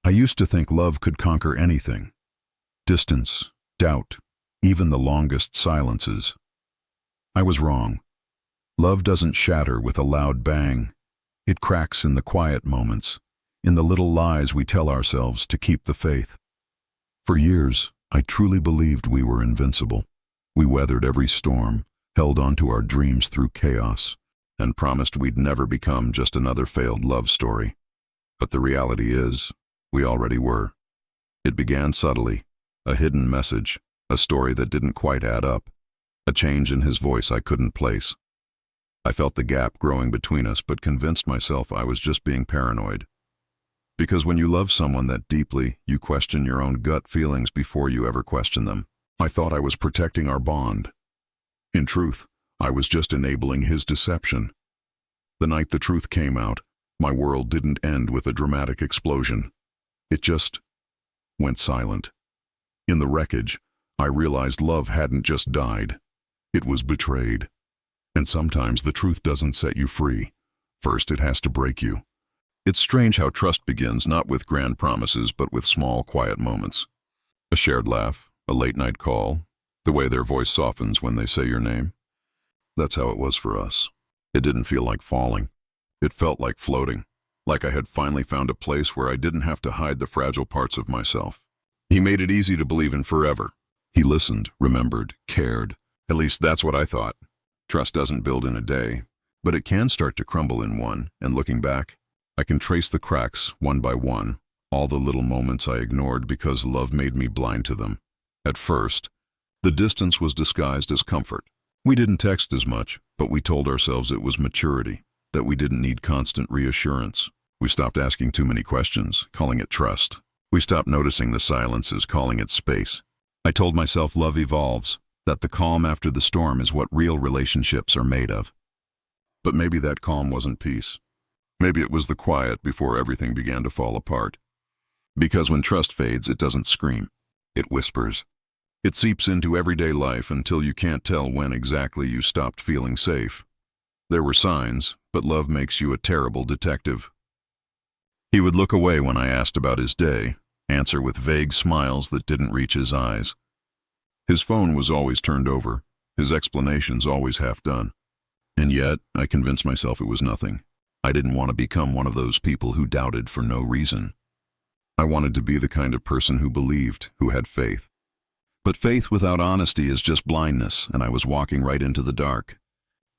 I used to think love could conquer anything. Distance, doubt, even the longest silences. I was wrong. Love doesn't shatter with a loud bang. It cracks in the quiet moments, in the little lies we tell ourselves to keep the faith. For years, I truly believed we were invincible. We weathered every storm, held on to our dreams through chaos, and promised we'd never become just another failed love story. But the reality is, we already were. It began subtly, a hidden message, a story that didn't quite add up, a change in his voice I couldn't place. I felt the gap growing between us, but convinced myself I was just being paranoid. Because when you love someone that deeply, you question your own gut feelings before you ever question them. I thought I was protecting our bond. In truth, I was just enabling his deception. The night the truth came out, my world didn't end with a dramatic explosion. It just went silent. In the wreckage, I realized love hadn't just died. It was betrayed. And sometimes the truth doesn't set you free. First, it has to break you. It's strange how trust begins not with grand promises, but with small, quiet moments. A shared laugh, a late-night call, the way their voice softens when they say your name. That's how it was for us. It didn't feel like falling. It felt like floating, like I had finally found a place where I didn't have to hide the fragile parts of myself. He made it easy to believe in forever. He listened, remembered, cared. At least that's what I thought. Trust doesn't build in a day, but it can start to crumble in one, and looking back, I can trace the cracks, one by one, all the little moments I ignored because love made me blind to them. At first, the distance was disguised as comfort. We didn't text as much, but we told ourselves it was maturity, that we didn't need constant reassurance. We stopped asking too many questions, calling it trust. We stopped noticing the silences, calling it space. I told myself love evolves, that the calm after the storm is what real relationships are made of. But maybe that calm wasn't peace. Maybe it was the quiet before everything began to fall apart. Because when trust fades, it doesn't scream. It whispers. It seeps into everyday life until you can't tell when exactly you stopped feeling safe. There were signs, but love makes you a terrible detective. He would look away when I asked about his day, answer with vague smiles that didn't reach his eyes. His phone was always turned over, his explanations always half done. And yet, I convinced myself it was nothing. I didn't want to become one of those people who doubted for no reason. I wanted to be the kind of person who believed, who had faith. But faith without honesty is just blindness, and I was walking right into the dark,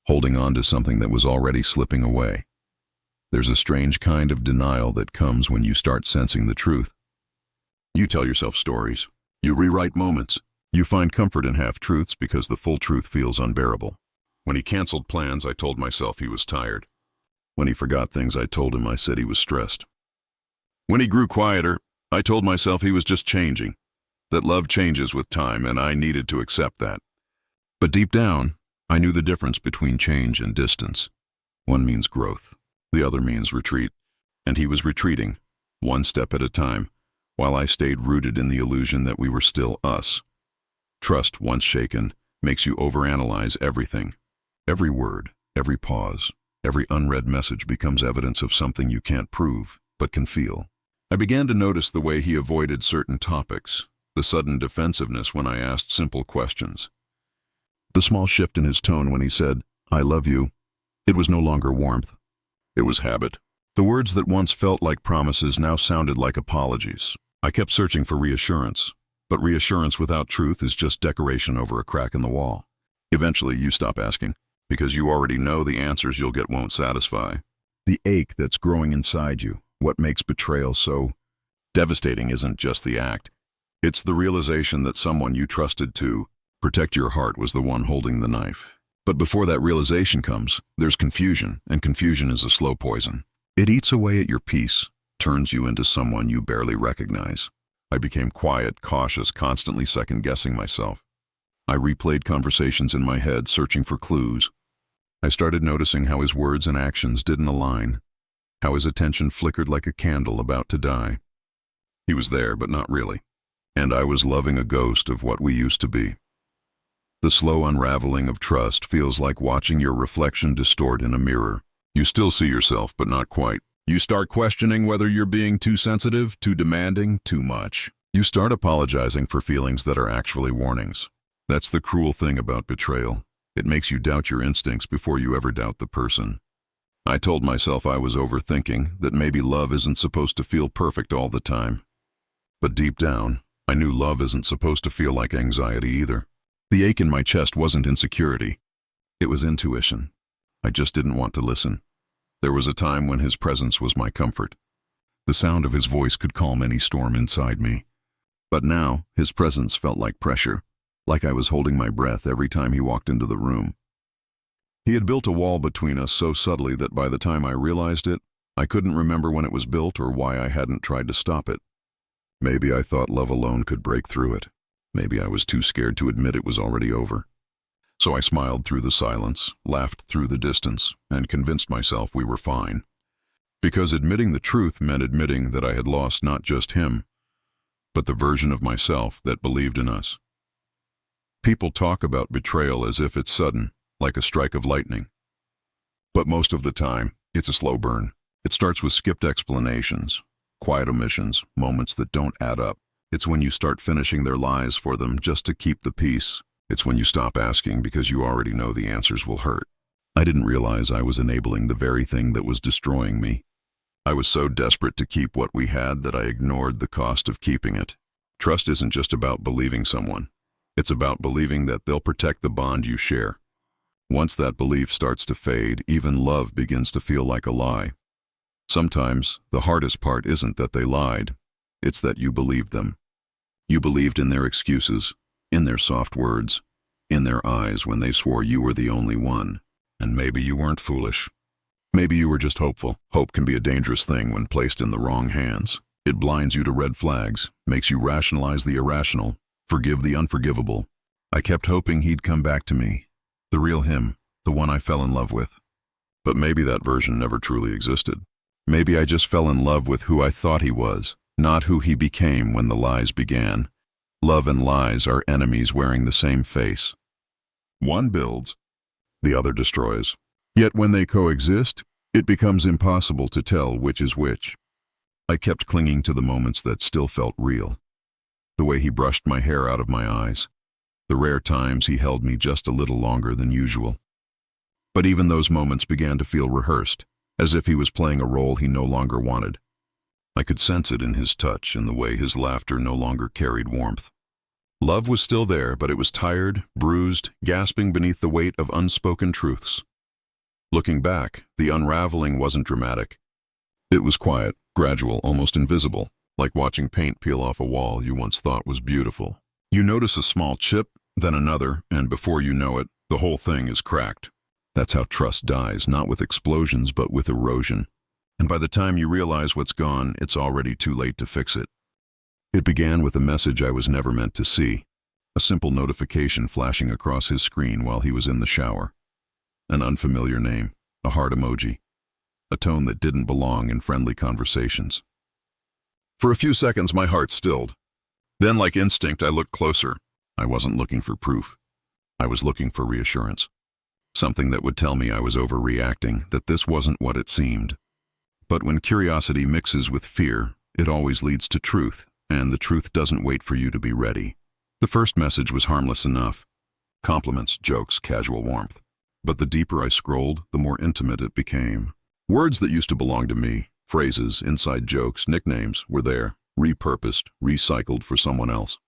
holding on to something that was already slipping away. There's a strange kind of denial that comes when you start sensing the truth. You tell yourself stories. You rewrite moments. You find comfort in half-truths because the full truth feels unbearable. When he canceled plans, I told myself he was tired. When he forgot things I told him, I said he was stressed. When he grew quieter, I told myself he was just changing, that love changes with time, and I needed to accept that. But deep down, I knew the difference between change and distance. One means growth, the other means retreat, and he was retreating, one step at a time, while I stayed rooted in the illusion that we were still us. Trust, once shaken, makes you overanalyze everything. Every word, every pause, every unread message becomes evidence of something you can't prove, but can feel. I began to notice the way he avoided certain topics, the sudden defensiveness when I asked simple questions. The small shift in his tone when he said, "I love you." It was no longer warmth. It was habit. The words that once felt like promises now sounded like apologies. I kept searching for reassurance. But reassurance without truth is just decoration over a crack in the wall. Eventually, you stop asking, because you already know the answers you'll get won't satisfy. The ache that's growing inside you, what makes betrayal so devastating, isn't just the act. It's the realization that someone you trusted to protect your heart was the one holding the knife. But before that realization comes, there's confusion, and confusion is a slow poison. It eats away at your peace, turns you into someone you barely recognize. I became quiet, cautious, constantly second-guessing myself. I replayed conversations in my head, searching for clues. I started noticing how his words and actions didn't align, how his attention flickered like a candle about to die. He was there, but not really. And I was loving a ghost of what we used to be. The slow unraveling of trust feels like watching your reflection distort in a mirror. You still see yourself, but not quite. You start questioning whether you're being too sensitive, too demanding, too much. You start apologizing for feelings that are actually warnings. That's the cruel thing about betrayal. It makes you doubt your instincts before you ever doubt the person. I told myself I was overthinking, that maybe love isn't supposed to feel perfect all the time. But deep down, I knew love isn't supposed to feel like anxiety either. The ache in my chest wasn't insecurity. It was intuition. I just didn't want to listen. There was a time when his presence was my comfort. The sound of his voice could calm any storm inside me. But now, his presence felt like pressure, like I was holding my breath every time he walked into the room. He had built a wall between us so subtly that by the time I realized it, I couldn't remember when it was built or why I hadn't tried to stop it. Maybe I thought love alone could break through it. Maybe I was too scared to admit it was already over. So I smiled through the silence, laughed through the distance, and convinced myself we were fine. Because admitting the truth meant admitting that I had lost not just him, but the version of myself that believed in us. People talk about betrayal as if it's sudden, like a strike of lightning. But most of the time, it's a slow burn. It starts with skipped explanations, quiet omissions, moments that don't add up. It's when you start finishing their lies for them just to keep the peace. It's when you stop asking because you already know the answers will hurt. I didn't realize I was enabling the very thing that was destroying me. I was so desperate to keep what we had that I ignored the cost of keeping it. Trust isn't just about believing someone. It's about believing that they'll protect the bond you share. Once that belief starts to fade, even love begins to feel like a lie. Sometimes, the hardest part isn't that they lied. It's that you believed them. You believed in their excuses, in their soft words, in their eyes when they swore you were the only one. And maybe you weren't foolish. Maybe you were just hopeful. Hope can be a dangerous thing when placed in the wrong hands. It blinds you to red flags, makes you rationalize the irrational, forgive the unforgivable. I kept hoping he'd come back to me, the real him, the one I fell in love with. But maybe that version never truly existed. Maybe I just fell in love with who I thought he was, not who he became when the lies began. Love and lies are enemies wearing the same face. One builds, the other destroys. Yet when they coexist, it becomes impossible to tell which is which. I kept clinging to the moments that still felt real. The way he brushed my hair out of my eyes. The rare times he held me just a little longer than usual. But even those moments began to feel rehearsed, as if he was playing a role he no longer wanted. I could sense it in his touch, in the way his laughter no longer carried warmth. Love was still there, but it was tired, bruised, gasping beneath the weight of unspoken truths. Looking back, the unraveling wasn't dramatic. It was quiet, gradual, almost invisible, like watching paint peel off a wall you once thought was beautiful. You notice a small chip, then another, and before you know it, the whole thing is cracked. That's how trust dies, not with explosions, but with erosion. And by the time you realize what's gone, it's already too late to fix it. It began with a message I was never meant to see. A simple notification flashing across his screen while he was in the shower. An unfamiliar name, a heart emoji, a tone that didn't belong in friendly conversations. For a few seconds, my heart stilled. Then, like instinct, I looked closer. I wasn't looking for proof. I was looking for reassurance. Something that would tell me I was overreacting, that this wasn't what it seemed. But when curiosity mixes with fear, it always leads to truth, and the truth doesn't wait for you to be ready. The first message was harmless enough. Compliments, jokes, casual warmth. But the deeper I scrolled, the more intimate it became. Words that used to belong to me, phrases, inside jokes, nicknames, were there, repurposed, recycled for someone else.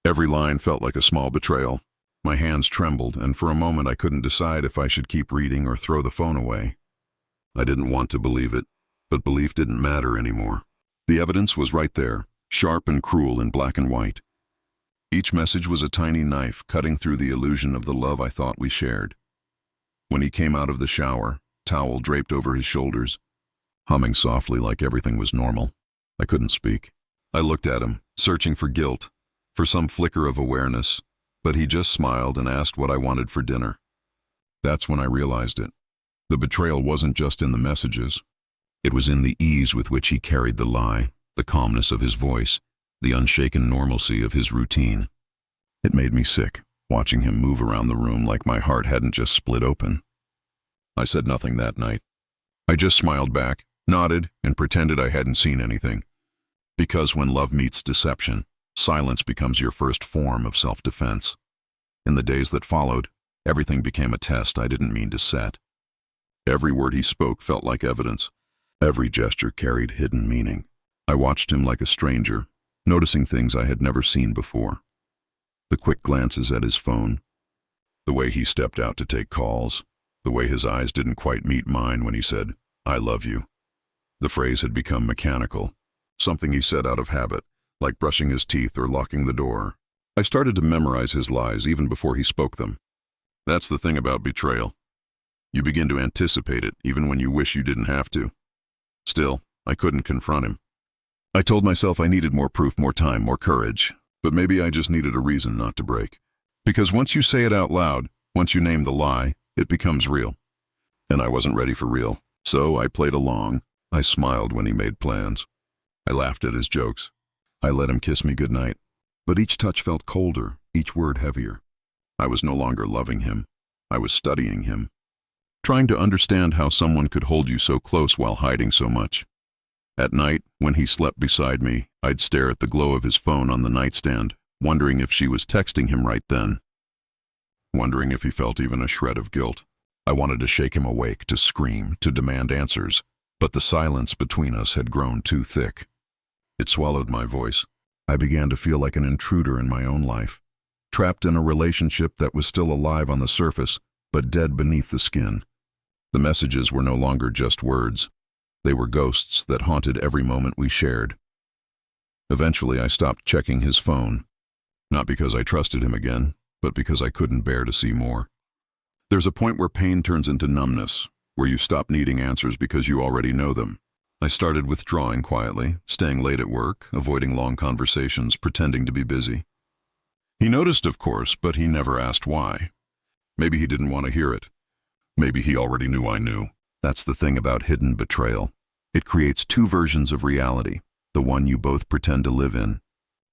Every line felt like a small betrayal. My hands trembled, and for a moment I couldn't decide if I should keep reading or throw the phone away. I didn't want to believe it, but belief didn't matter anymore. The evidence was right there, sharp and cruel in black and white. Each message was a tiny knife cutting through the illusion of the love I thought we shared. When he came out of the shower, towel draped over his shoulders, humming softly like everything was normal, I couldn't speak. I looked at him, searching for guilt, for some flicker of awareness, but he just smiled and asked what I wanted for dinner. That's when I realized it. The betrayal wasn't just in the messages. It was in the ease with which he carried the lie, the calmness of his voice, the unshaken normalcy of his routine. It made me sick, watching him move around the room like my heart hadn't just split open. I said nothing that night. I just smiled back, nodded, and pretended I hadn't seen anything. Because when love meets deception, silence becomes your first form of self-defense. In the days that followed, everything became a test I didn't mean to set. Every word he spoke felt like evidence. Every gesture carried hidden meaning. I watched him like a stranger, noticing things I had never seen before. The quick glances at his phone, the way he stepped out to take calls, the way his eyes didn't quite meet mine when he said, "I love you." The phrase had become mechanical, something he said out of habit, like brushing his teeth or locking the door. I started to memorize his lies even before he spoke them. That's the thing about betrayal. You begin to anticipate it even when you wish you didn't have to. Still, I couldn't confront him. I told myself I needed more proof, more time, more courage, but maybe I just needed a reason not to break. Because once you say it out loud, once you name the lie, it becomes real. And I wasn't ready for real, so I played along. I smiled when he made plans. I laughed at his jokes. I let him kiss me goodnight. But each touch felt colder, each word heavier. I was no longer loving him. I was studying him. Trying to understand how someone could hold you so close while hiding so much. At night, when he slept beside me, I'd stare at the glow of his phone on the nightstand, wondering if she was texting him right then. Wondering if he felt even a shred of guilt. I wanted to shake him awake, to scream, to demand answers, but the silence between us had grown too thick. It swallowed my voice. I began to feel like an intruder in my own life, trapped in a relationship that was still alive on the surface, but dead beneath the skin. The messages were no longer just words. They were ghosts that haunted every moment we shared. Eventually, I stopped checking his phone, not because I trusted him again, but because I couldn't bear to see more. There's a point where pain turns into numbness, where you stop needing answers because you already know them. I started withdrawing quietly, staying late at work, avoiding long conversations, pretending to be busy. He noticed, of course, but he never asked why. Maybe he didn't want to hear it. Maybe he already knew I knew. That's the thing about hidden betrayal. It creates two versions of reality, the one you both pretend to live in,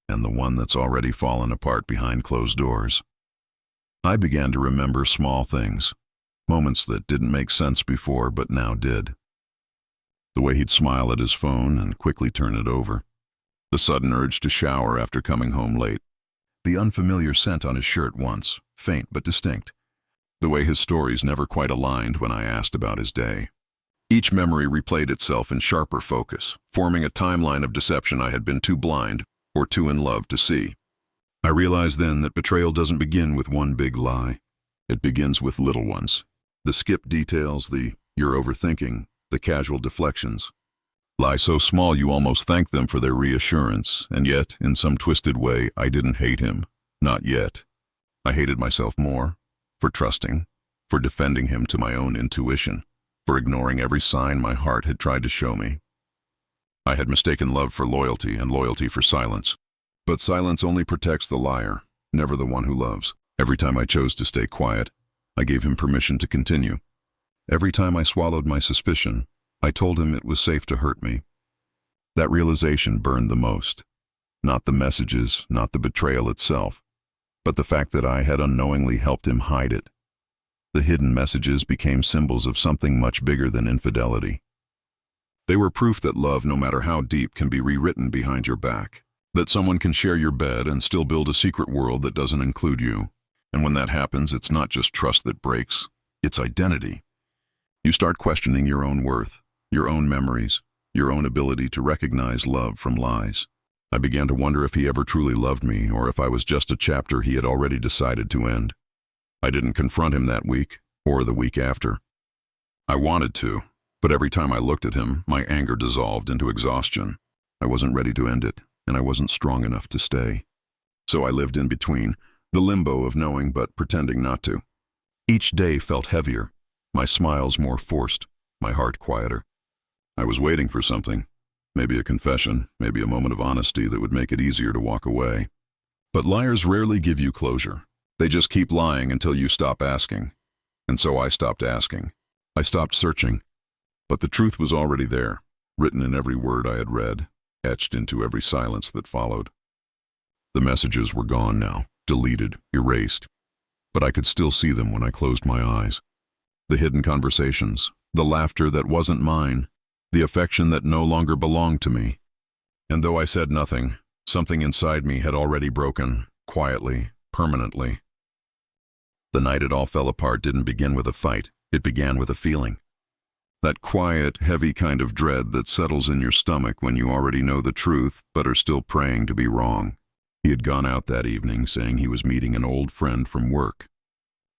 and the one that's already fallen apart behind closed doors. I began to remember small things, moments that didn't make sense before but now did. The way he'd smile at his phone and quickly turn it over. The sudden urge to shower after coming home late. The unfamiliar scent on his shirt once, faint but distinct. The way his stories never quite aligned when I asked about his day. Each memory replayed itself in sharper focus, forming a timeline of deception I had been too blind or too in love to see. I realized then that betrayal doesn't begin with one big lie. It begins with little ones. The skipped details, the "you're overthinking," the casual deflections. Lies so small you almost thank them for their reassurance, and yet, in some twisted way, I didn't hate him. Not yet. I hated myself more, for trusting, for defending him to my own intuition, for ignoring every sign my heart had tried to show me. I had mistaken love for loyalty and loyalty for silence. But silence only protects the liar, never the one who loves. Every time I chose to stay quiet, I gave him permission to continue. Every time I swallowed my suspicion, I told him it was safe to hurt me. That realization burned the most. Not the messages, not the betrayal itself, but the fact that I had unknowingly helped him hide it. The hidden messages became symbols of something much bigger than infidelity. They were proof that love, no matter how deep, can be rewritten behind your back. That someone can share your bed and still build a secret world that doesn't include you. And when that happens, it's not just trust that breaks, it's identity. You start questioning your own worth, your own memories, your own ability to recognize love from lies. I began to wonder if he ever truly loved me, or if I was just a chapter he had already decided to end. I didn't confront him that week, or the week after. I wanted to, but every time I looked at him, my anger dissolved into exhaustion. I wasn't ready to end it, and I wasn't strong enough to stay. So I lived in between, the limbo of knowing but pretending not to. Each day felt heavier, my smiles more forced, my heart quieter. I was waiting for something, maybe a confession, maybe a moment of honesty that would make it easier to walk away. But liars rarely give you closure. They just keep lying until you stop asking. And so I stopped asking. I stopped searching. But the truth was already there, written in every word I had read, etched into every silence that followed. The messages were gone now, deleted, erased. But I could still see them when I closed my eyes. The hidden conversations, the laughter that wasn't mine, the affection that no longer belonged to me. And though I said nothing, something inside me had already broken, quietly, permanently. The night it all fell apart didn't begin with a fight, it began with a feeling. That quiet, heavy kind of dread that settles in your stomach when you already know the truth but are still praying to be wrong. He had gone out that evening saying he was meeting an old friend from work.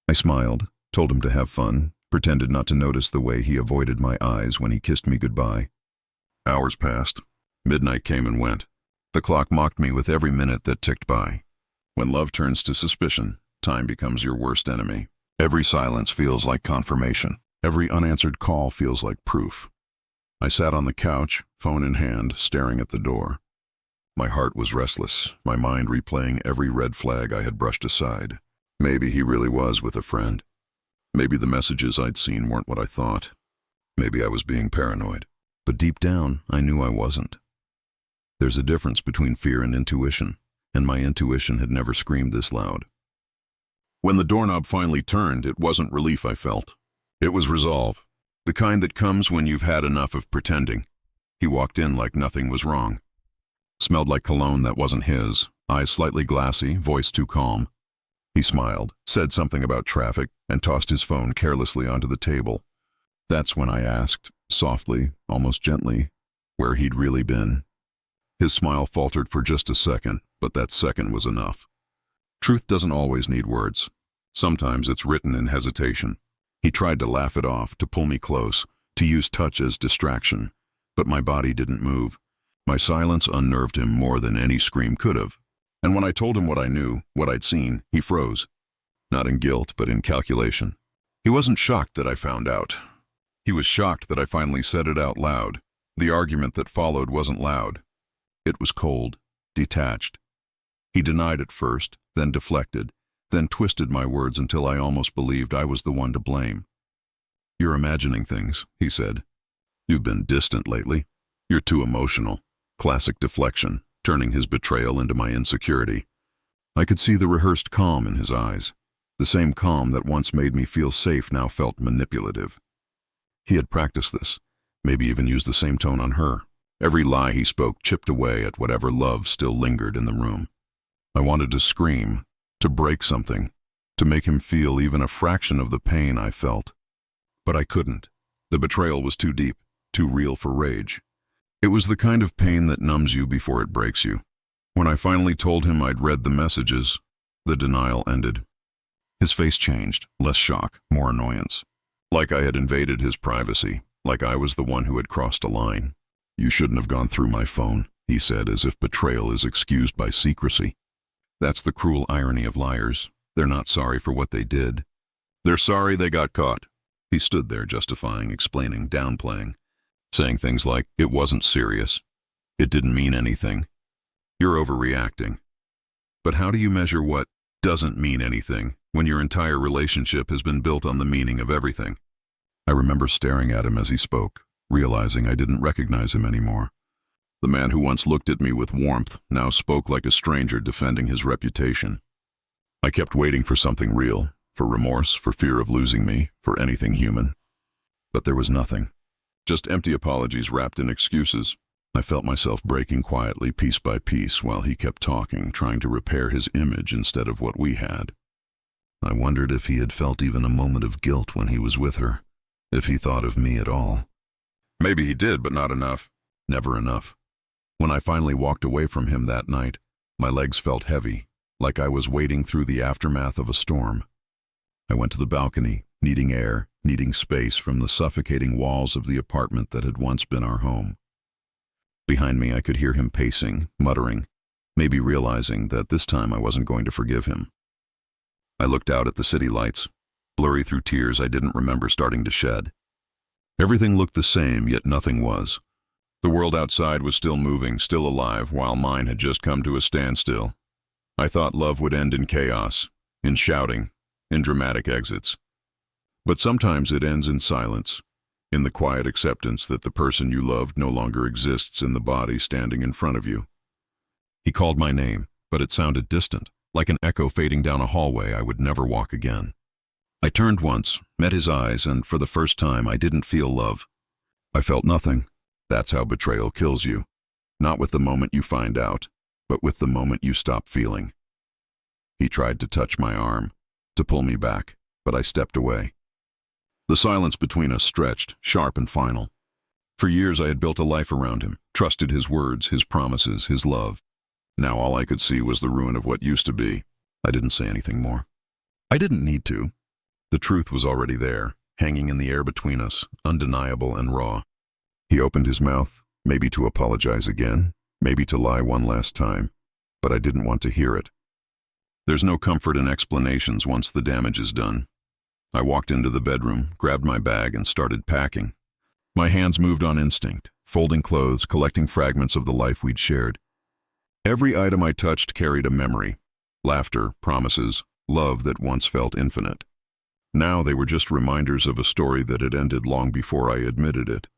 I smiled, told him to have fun, pretended not to notice the way he avoided my eyes when he kissed me goodbye. Hours passed. Midnight came and went. The clock mocked me with every minute that ticked by. When love turns to suspicion, time becomes your worst enemy. Every silence feels like confirmation. Every unanswered call feels like proof. I sat on the couch, phone in hand, staring at the door. My heart was restless, my mind replaying every red flag I had brushed aside. Maybe he really was with a friend. Maybe the messages I'd seen weren't what I thought. Maybe I was being paranoid. But deep down, I knew I wasn't. There's a difference between fear and intuition, and my intuition had never screamed this loud. When the doorknob finally turned, it wasn't relief I felt. It was resolve, the kind that comes when you've had enough of pretending. He walked in like nothing was wrong. Smelled like cologne that wasn't his, eyes slightly glassy, voice too calm. He smiled, said something about traffic, and tossed his phone carelessly onto the table. That's when I asked, softly, almost gently, where he'd really been. His smile faltered for just a second, but that second was enough. Truth doesn't always need words. Sometimes it's written in hesitation. He tried to laugh it off, to pull me close, to use touch as distraction, but my body didn't move. My silence unnerved him more than any scream could have. And when I told him what I knew, what I'd seen, he froze. Not in guilt, but in calculation. He wasn't shocked that I found out. He was shocked that I finally said it out loud. The argument that followed wasn't loud. It was cold, detached. He denied at first, then deflected, then twisted my words until I almost believed I was the one to blame. "You're imagining things," he said. "You've been distant lately. You're too emotional." Classic deflection, turning his betrayal into my insecurity. I could see the rehearsed calm in his eyes. The same calm that once made me feel safe now felt manipulative. He had practiced this, maybe even used the same tone on her. Every lie he spoke chipped away at whatever love still lingered in the room. I wanted to scream, to break something, to make him feel even a fraction of the pain I felt. But I couldn't. The betrayal was too deep, too real for rage. It was the kind of pain that numbs you before it breaks you. When I finally told him I'd read the messages, the denial ended. His face changed, less shock, more annoyance. Like I had invaded his privacy, like I was the one who had crossed a line. "You shouldn't have gone through my phone," he said, as if betrayal is excused by secrecy. That's the cruel irony of liars. They're not sorry for what they did. They're sorry they got caught. He stood there justifying, explaining, downplaying, saying things like, "It wasn't serious. It didn't mean anything. You're overreacting." But how do you measure what doesn't mean anything when your entire relationship has been built on the meaning of everything? I remember staring at him as he spoke, realizing I didn't recognize him anymore. The man who once looked at me with warmth now spoke like a stranger defending his reputation. I kept waiting for something real, for remorse, for fear of losing me, for anything human. But there was nothing. Just empty apologies wrapped in excuses. I felt myself breaking quietly, piece by piece, while he kept talking, trying to repair his image instead of what we had. I wondered if he had felt even a moment of guilt when he was with her, if he thought of me at all. Maybe he did, but not enough. Never enough. When I finally walked away from him that night, my legs felt heavy, like I was wading through the aftermath of a storm. I went to the balcony, needing air, needing space from the suffocating walls of the apartment that had once been our home. Behind me, I could hear him pacing, muttering, maybe realizing that this time I wasn't going to forgive him. I looked out at the city lights, blurry through tears I didn't remember starting to shed. Everything looked the same, yet nothing was. The world outside was still moving, still alive, while mine had just come to a standstill. I thought love would end in chaos, in shouting, in dramatic exits. But sometimes it ends in silence, in the quiet acceptance that the person you loved no longer exists in the body standing in front of you. He called my name, but it sounded distant, like an echo fading down a hallway I would never walk again. I turned once, met his eyes, and for the first time I didn't feel love. I felt nothing, That's how betrayal kills you. Not with the moment you find out, but with the moment you stop feeling. He tried to touch my arm, to pull me back, but I stepped away. The silence between us stretched, sharp and final. For years I had built a life around him, trusted his words, his promises, his love. Now all I could see was the ruin of what used to be. I didn't say anything more. I didn't need to. The truth was already there, hanging in the air between us, undeniable and raw. He opened his mouth, maybe to apologize again, maybe to lie one last time, but I didn't want to hear it. There's no comfort in explanations once the damage is done. I walked into the bedroom, grabbed my bag, and started packing. My hands moved on instinct, folding clothes, collecting fragments of the life we'd shared. Every item I touched carried a memory, laughter, promises, love that once felt infinite. Now they were just reminders of a story that had ended long before I admitted it.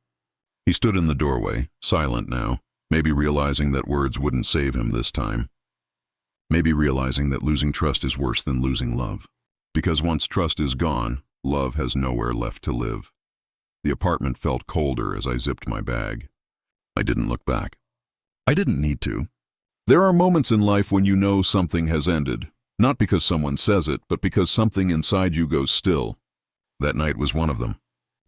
He stood in the doorway, silent now, maybe realizing that words wouldn't save him this time. Maybe realizing that losing trust is worse than losing love. Because once trust is gone, love has nowhere left to live. The apartment felt colder as I zipped my bag. I didn't look back. I didn't need to. There are moments in life when you know something has ended, not because someone says it, but because something inside you goes still. That night was one of them.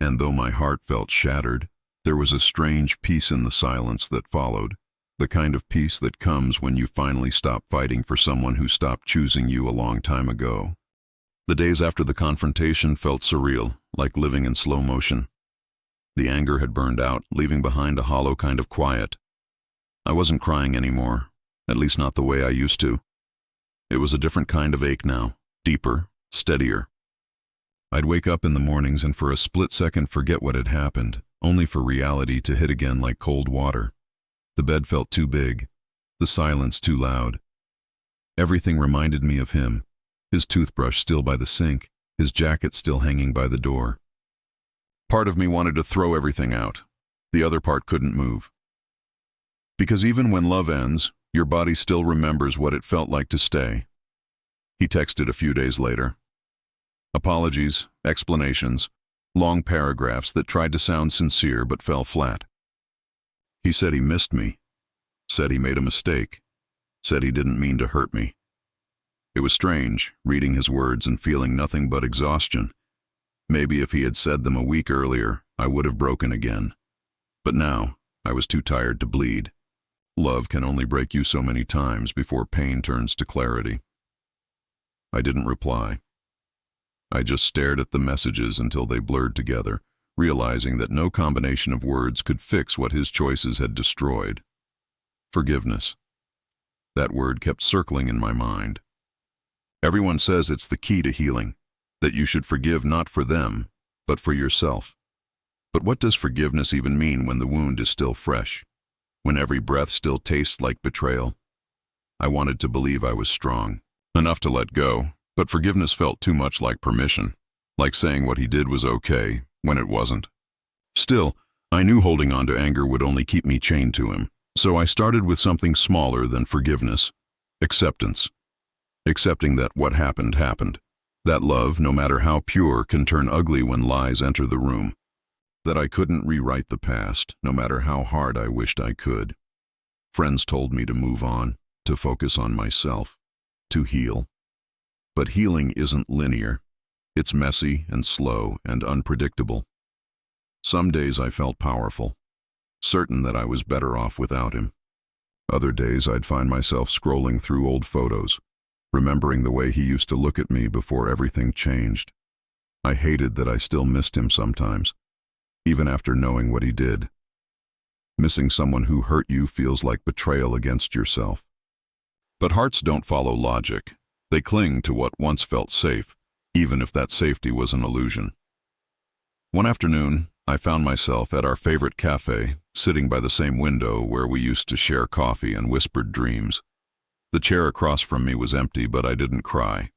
And though my heart felt shattered, there was a strange peace in the silence that followed. The kind of peace that comes when you finally stop fighting for someone who stopped choosing you a long time ago. The days after the confrontation felt surreal, like living in slow motion. The anger had burned out, leaving behind a hollow kind of quiet. I wasn't crying anymore, at least not the way I used to. It was a different kind of ache now, deeper, steadier. I'd wake up in the mornings and for a split second forget what had happened, only for reality to hit again like cold water. The bed felt too big, the silence too loud. Everything reminded me of him, his toothbrush still by the sink, his jacket still hanging by the door. Part of me wanted to throw everything out. The other part couldn't move. Because even when love ends, your body still remembers what it felt like to stay. He texted a few days later. Apologies, explanations, long paragraphs that tried to sound sincere but fell flat. He said he missed me, said he made a mistake, said he didn't mean to hurt me. It was strange, reading his words and feeling nothing but exhaustion. Maybe if he had said them a week earlier, I would have broken again. But now, I was too tired to bleed. Love can only break you so many times before pain turns to clarity. I didn't reply. I just stared at the messages until they blurred together, realizing that no combination of words could fix what his choices had destroyed. Forgiveness. That word kept circling in my mind. Everyone says it's the key to healing, that you should forgive not for them, but for yourself. But what does forgiveness even mean when the wound is still fresh? When every breath still tastes like betrayal? I wanted to believe I was strong, enough to let go, but forgiveness felt too much like permission, like saying what he did was okay, when it wasn't. Still, I knew holding on to anger would only keep me chained to him, so I started with something smaller than forgiveness: acceptance. Accepting that what happened happened. That love, no matter how pure, can turn ugly when lies enter the room. That I couldn't rewrite the past, no matter how hard I wished I could. Friends told me to move on, to focus on myself, to heal. But healing isn't linear. It's messy and slow and unpredictable. Some days I felt powerful, certain that I was better off without him. Other days I'd find myself scrolling through old photos, remembering the way he used to look at me before everything changed. I hated that I still missed him sometimes, even after knowing what he did. Missing someone who hurt you feels like betrayal against yourself. But hearts don't follow logic. They cling to what once felt safe, even if that safety was an illusion. One afternoon, I found myself at our favorite cafe, sitting by the same window where we used to share coffee and whispered dreams. The chair across from me was empty, but I didn't cry.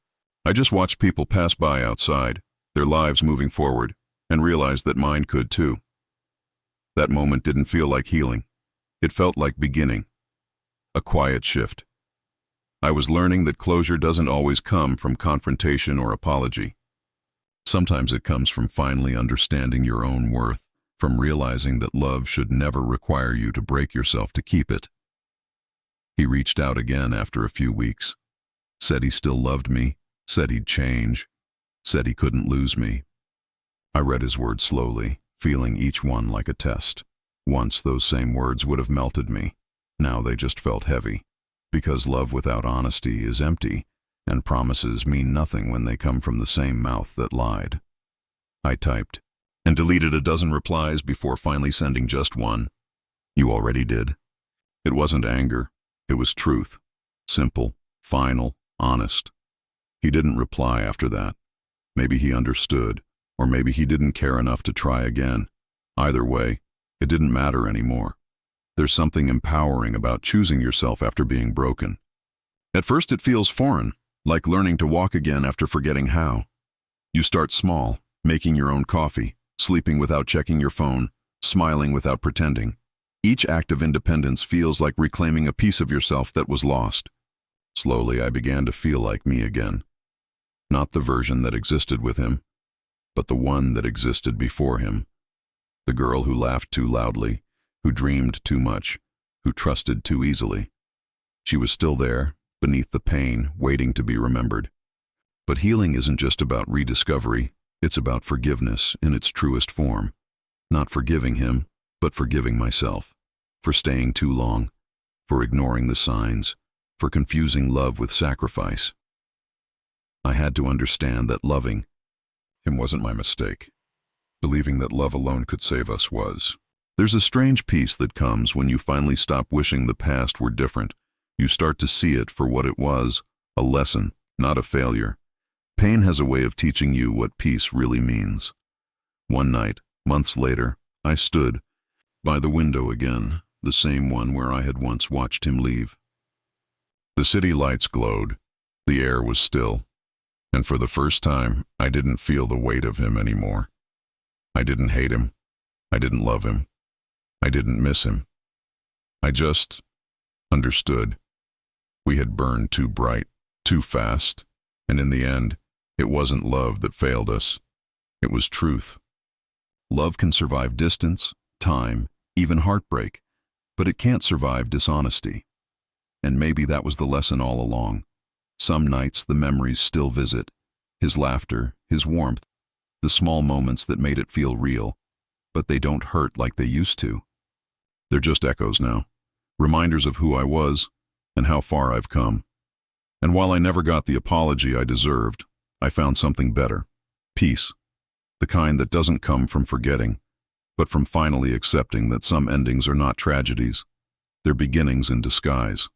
I just watched people pass by outside, their lives moving forward, and realized that mine could too. That moment didn't feel like healing. It felt like beginning. A quiet shift. I was learning that closure doesn't always come from confrontation or apology. Sometimes it comes from finally understanding your own worth, from realizing that love should never require you to break yourself to keep it. He reached out again after a few weeks, said he still loved me, said he'd change, said he couldn't lose me. I read his words slowly, feeling each one like a test. Once those same words would have melted me. Now they just felt heavy, because love without honesty is empty, and promises mean nothing when they come from the same mouth that lied. I typed, and deleted a dozen replies before finally sending just one. You already did. It wasn't anger, it was truth. Simple, final, honest. He didn't reply after that. Maybe he understood, or maybe he didn't care enough to try again. Either way, it didn't matter anymore. There's something empowering about choosing yourself after being broken. At first it feels foreign, like learning to walk again after forgetting how. You start small, making your own coffee, sleeping without checking your phone, smiling without pretending. Each act of independence feels like reclaiming a piece of yourself that was lost. Slowly I began to feel like me again. Not the version that existed with him, but the one that existed before him. The girl who laughed too loudly, who dreamed too much, who trusted too easily. She was still there, beneath the pain, waiting to be remembered. But healing isn't just about rediscovery, it's about forgiveness in its truest form. Not forgiving him, but forgiving myself. For staying too long, for ignoring the signs, for confusing love with sacrifice. I had to understand that loving him wasn't my mistake. Believing that love alone could save us was. There's a strange peace that comes when you finally stop wishing the past were different. You start to see it for what it was, a lesson, not a failure. Pain has a way of teaching you what peace really means. One night, months later, I stood by the window again, the same one where I had once watched him leave. The city lights glowed, the air was still, and for the first time, I didn't feel the weight of him anymore. I didn't hate him. I didn't love him. I didn't miss him. I just understood. We had burned too bright, too fast, and in the end, it wasn't love that failed us. It was truth. Love can survive distance, time, even heartbreak, but it can't survive dishonesty. And maybe that was the lesson all along. Some nights the memories still visit, his laughter, his warmth, the small moments that made it feel real, but they don't hurt like they used to. They're just echoes now, reminders of who I was and how far I've come. And while I never got the apology I deserved, I found something better. Peace. The kind that doesn't come from forgetting, but from finally accepting that some endings are not tragedies. They're beginnings in disguise.